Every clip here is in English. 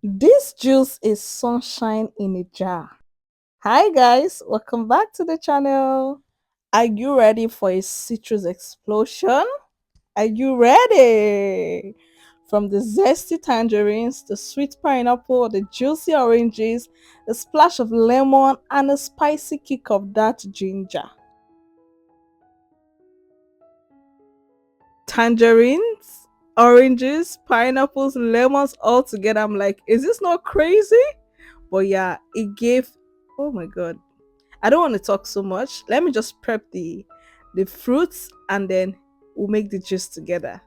This juice is sunshine in a jar. Hi guys, welcome back to the channel. Are you ready for a citrus explosion? Are you ready? From the zesty tangerines, the sweet pineapple, the juicy oranges, the splash of lemon, and a spicy kick of that ginger. Tangerines, oranges, pineapples, lemons all together. I'm like, is this not crazy? But yeah, it gave, oh my god. I don't want to talk so much. Let me just prep the fruits and then we'll make the juice together.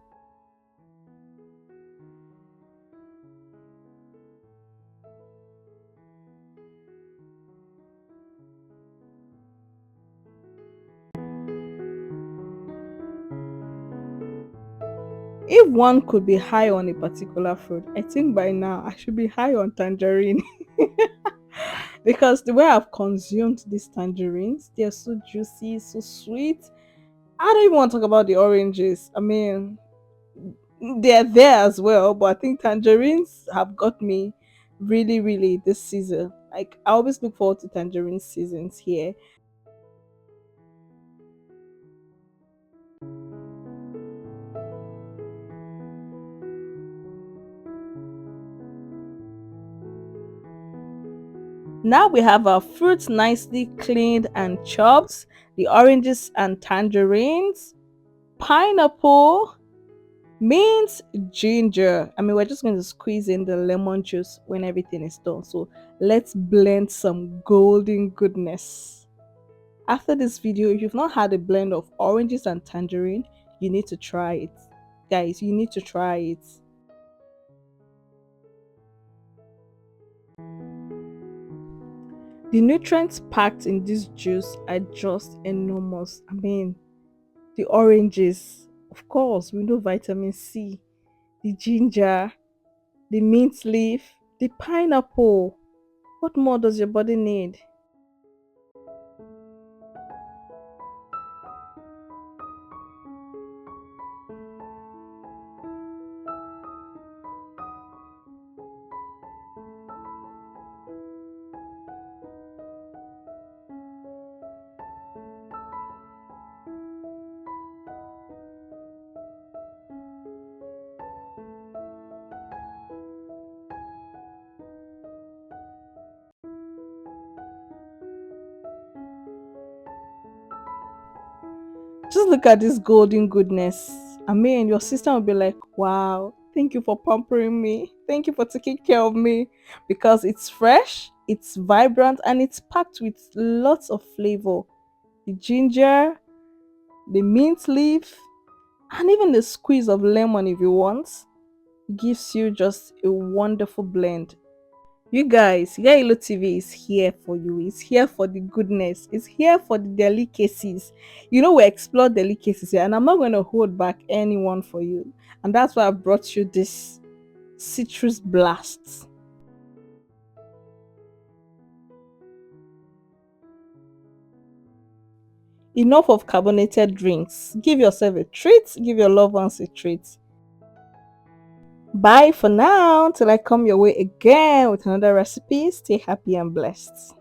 If one could be high on a particular fruit, I think by now I should be high on tangerine. Because the way I've consumed these tangerines, they're so juicy, so sweet. I don't even want to talk about the oranges. I mean, they're there as well, but I think tangerines have got me really, really this season. Like I always look forward to tangerine seasons here. Now we have our fruits nicely cleaned and chopped, the oranges and tangerines, pineapple, mint, ginger. I mean, we're just going to squeeze in the lemon juice when everything is done. So let's blend some golden goodness. After this video, if you've not had a blend of oranges and tangerine, you need to try it. Guys, you need to try it. The nutrients packed in this juice are just enormous. I mean, the oranges, of course, we know vitamin C, the ginger, the mint leaf, the pineapple. What more does your body need? Just look at this golden goodness. I mean, your sister will be like, wow, thank you for pampering me. Thank you for taking care of me. Because it's fresh, it's vibrant, and it's packed with lots of flavor. The ginger, the mint leaf, and even the squeeze of lemon if you want gives you just a wonderful blend. You guys, Yailo TV is here for you. It's here for the goodness. It's here for the delicacies. You know, we explore delicacies here, and I'm not going to hold back anyone for you. And that's why I brought you this citrus blast. Enough of carbonated drinks. Give yourself a treat. Give your loved ones a treat. Bye for now till I come your way again with another recipe. Stay happy and blessed.